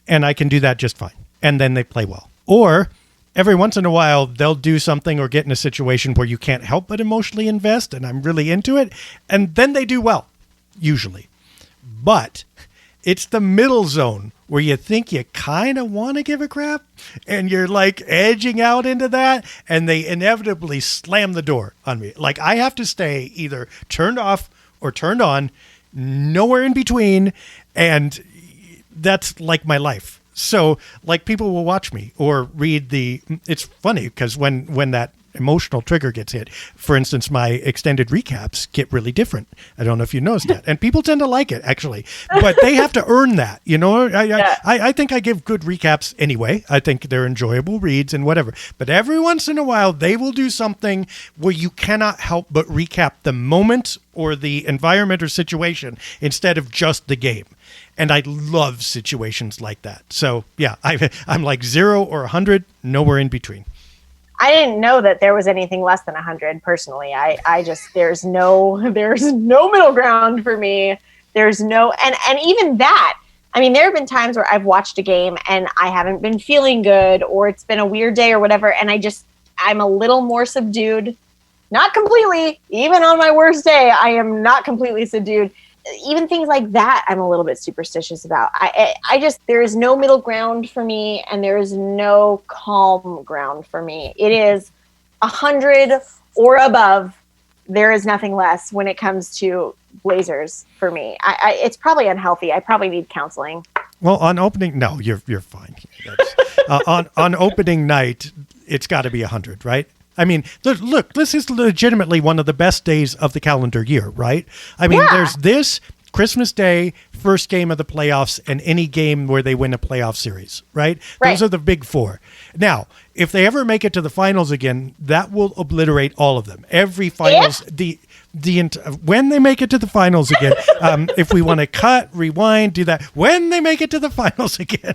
and I can do that just fine. And then they play well. Or every once in a while, they'll do something or get in a situation where you can't help but emotionally invest, and I'm really into it, and then they do well, usually. But it's the middle zone where you think you kind of want to give a crap and you're like edging out into that, and they inevitably slam the door on me. Like, I have to stay either turned off or turned on, nowhere in between. And that's like my life. So like, people will watch me or read it's funny because when that emotional trigger gets hit, for instance, my extended recaps get really different. I don't know if you noticed that, and people tend to like it actually, but they have to earn that. I think I give good recaps anyway. I think they're enjoyable reads and whatever, but every once in a while they will do something where you cannot help but recap the moment or the environment or situation instead of just the game. And I love situations like that. So yeah, I'm like 0 or 100, nowhere in between. I didn't know that there was anything less than 100 personally. I just, there's no middle ground for me. There's no, and even that, I mean, there have been times where I've watched a game and I haven't been feeling good, or it's been a weird day or whatever. And I'm a little more subdued, not completely, even on my worst day, I am not completely subdued. even things like that, I'm a little bit superstitious about. I just, there is no middle ground for me, and there is no calm ground for me. It is 100 or above. There is nothing less when it comes to blazers for me. It's probably unhealthy. I probably need counseling. Well, on opening, no, you're fine. On opening night, it's got to be 100, right? I mean, look, this is legitimately one of the best days of the calendar year, right? I mean, there's this, Christmas Day, first game of the playoffs, and any game where they win a playoff series, right? Those are the big four. Now, if they ever make it to the finals again, that will obliterate all of them. Every finals, when they make it to the finals again, if we want to cut, rewind, do that, when they make it to the finals again.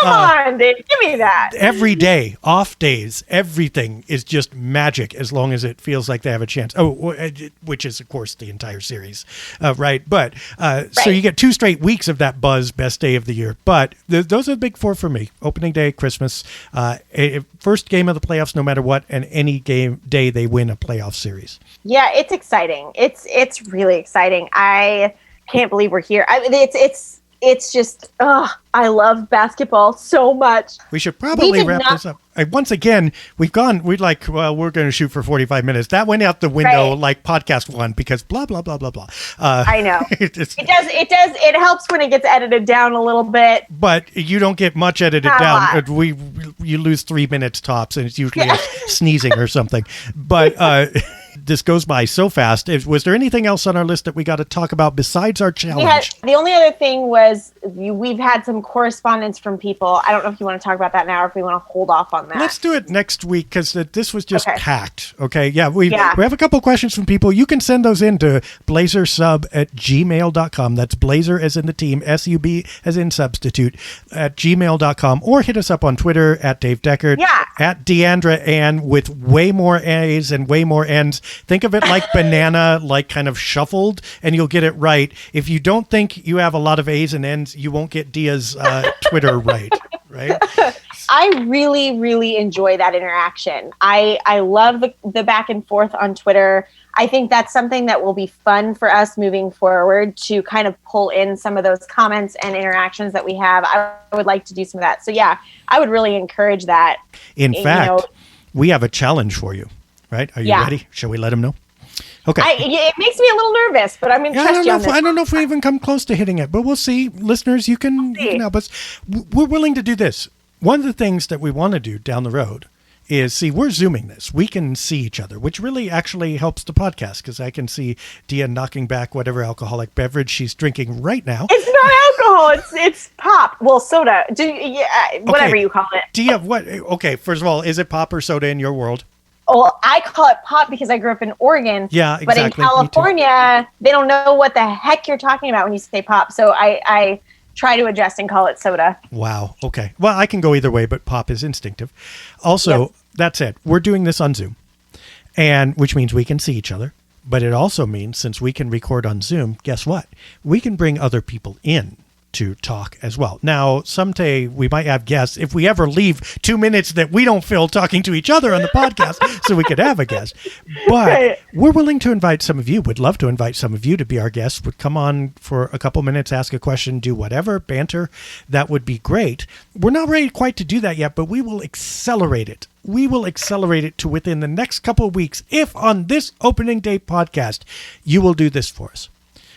Come on, Dave, give me that. Every day, off days, everything is just magic as long as it feels like they have a chance. Oh, which is, of course, the entire series, right? But so you get 2 straight weeks of that buzz, best day of the year. But those are the big four for me. Opening day, Christmas, first game of the playoffs, no matter what, and any game day they win a playoff series. Yeah, it's exciting. It's really exciting. I can't believe we're here. It's just, I love basketball so much. We should probably wrap this up. Once again, we're going to shoot for 45 minutes. That went out the window like podcast 1 because blah, blah, blah, blah, blah. I know. It helps when it gets edited down a little bit. But you don't get much edited down. You lose 3 minutes tops, and it's usually sneezing or something. But this goes by so fast. Was there anything else on our list that we got to talk about besides our challenge? The only other thing was we've had some correspondence from people. I don't know if you want to talk about that now or if we want to hold off on that. Let's do it next week because this was just packed. Okay. Yeah. We have a couple questions from people. You can send those in to blazersub@gmail.com. That's blazer as in the team, SUB as in substitute at gmail.com, or hit us up on Twitter at Dave Deckard, at Deandra Ann with way more A's and way more N's. Think of it like banana, like kind of shuffled, and you'll get it right. If you don't think you have a lot of A's and N's, you won't get Dia's Twitter right? I really, really enjoy that interaction. I love the back and forth on Twitter. I think that's something that will be fun for us moving forward to kind of pull in some of those comments and interactions that we have. I would like to do some of that. So yeah, I would really encourage that. In fact, we have a challenge for you. Right? Are you ready? Shall we let him know? Okay. It makes me a little nervous, but I'm going to trust you on this. I don't know if we even come close to hitting it, but we'll see. Listeners, you can help us. We're willing to do this. One of the things that we want to do down the road is, we're Zooming this. We can see each other, which really actually helps the podcast because I can see Dia knocking back whatever alcoholic beverage she's drinking right now. It's not alcohol. It's pop. Well, soda. Whatever you call it. Dia, what? Okay, first of all, is it pop or soda in your world? Well, I call it pop because I grew up in Oregon. Yeah, exactly. But in California, they don't know what the heck you're talking about when you say pop. So I try to adjust and call it soda. Wow. Okay. Well, I can go either way, but pop is instinctive. Also, that said, we're doing this on Zoom, and which means we can see each other. But it also means, since we can record on Zoom, guess what? We can bring other people in to talk as well. Now, someday we might have guests if we ever leave 2 minutes that we don't fill talking to each other on the podcast so we could have a guest. But we're willing to invite some of you. Would love to invite some of you to be our guests. Would come on for a couple minutes, ask a question, do whatever, banter. That would be great. We're not ready quite to do that yet, but we will accelerate it. We will accelerate it to within the next couple of weeks if on this opening day podcast you will do this for us.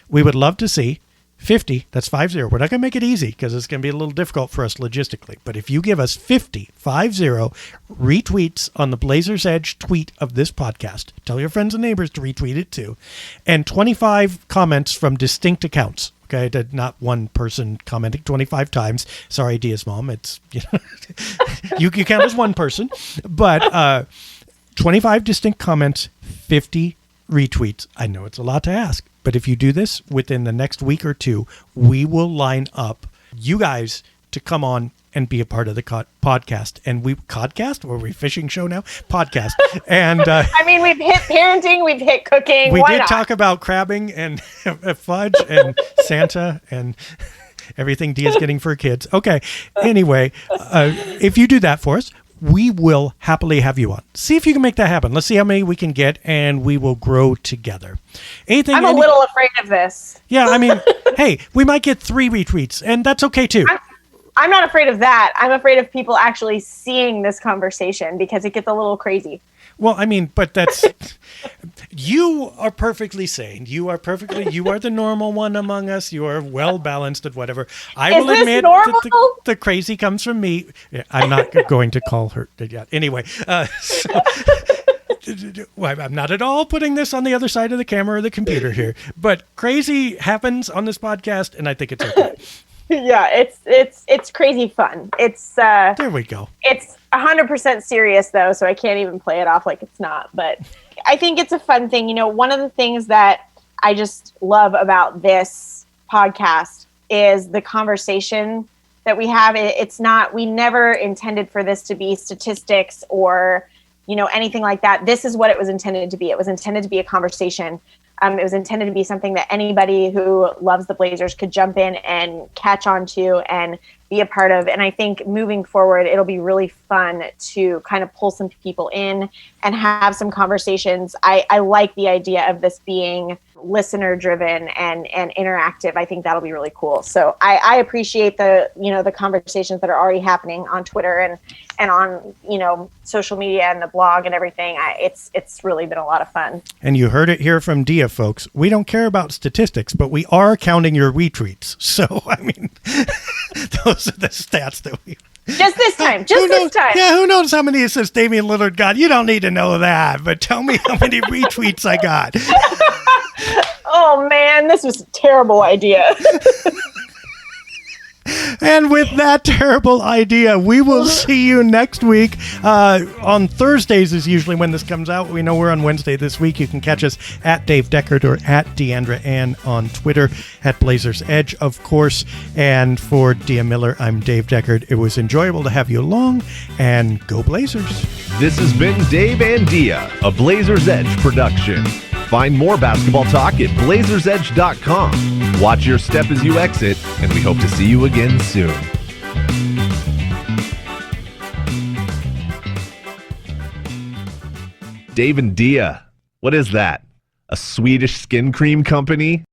We would love to see 50, that's 50. We're not going to make it easy because it's going to be a little difficult for us logistically. But if you give us 50 retweets on the Blazers Edge tweet of this podcast, tell your friends and neighbors to retweet it too, and 25 comments from distinct accounts. Okay, not one person commenting 25 times. Sorry, Dia's mom. It's you count as one person, but 25 distinct comments, 50 retweets. I know it's a lot to ask. But if you do this within the next week or two, we will line up you guys to come on and be a part of the podcast. And Or are we fishing show now? Podcast. And I mean, we've hit parenting, we've hit cooking. We did talk about crabbing and fudge and Santa and everything Dia's getting for kids. Okay. Anyway, if you do that for us, we will happily have you on. See if you can make that happen. Let's see how many we can get, and we will grow together. I'm a little afraid of this. Yeah, I mean, hey, we might get 3 retweets, and that's okay too. I'm not afraid of that. I'm afraid of people actually seeing this conversation because it gets a little crazy. Well, I mean, but that's, you are perfectly sane. You are the normal one among us. You are well balanced and whatever. I will admit that the crazy comes from me. Yeah, I'm not going to call her yet. Anyway, I'm not at all putting this on the other side of the camera or the computer here, but crazy happens on this podcast, and I think it's okay. Yeah, it's crazy fun. There we go. It's 100% serious though, so I can't even play it off like it's not. But I think it's a fun thing. You know, one of the things that I just love about this podcast is the conversation that we have. It's not, we never intended for this to be statistics or, you know, anything like that. This is what it was intended to be. It was intended to be a conversation. It was intended to be something that anybody who loves the Blazers could jump in and catch on to and be a part of. And I think moving forward, it'll be really fun to kind of pull some people in and have some conversations. I like the idea of this being listener driven and interactive. I think that'll be really cool. So I appreciate the conversations that are already happening on Twitter and on, social media and the blog and everything. It's really been a lot of fun. And you heard it here from Dia, folks. We don't care about statistics, but we are counting your retweets. So, I mean, those are the stats that we... Just this time. This time. Yeah, who knows how many assists Damian Lillard got? You don't need to know that, but tell me how many retweets I got. Oh, man, this was a terrible idea. And with that terrible idea, we will see you next week. On Thursdays is usually when this comes out. We know we're on Wednesday this week. You can catch us at Dave Deckard or at Deandra Ann on Twitter, at Blazers Edge, of course. And for Dia Miller, I'm Dave Deckard. It was enjoyable to have you along, and go Blazers. This has been Dave and Dia, a Blazers Edge production. Find more basketball talk at blazersedge.com. Watch your step as you exit, and we hope to see you again soon. Dave and Dia, what is that? A Swedish skin cream company?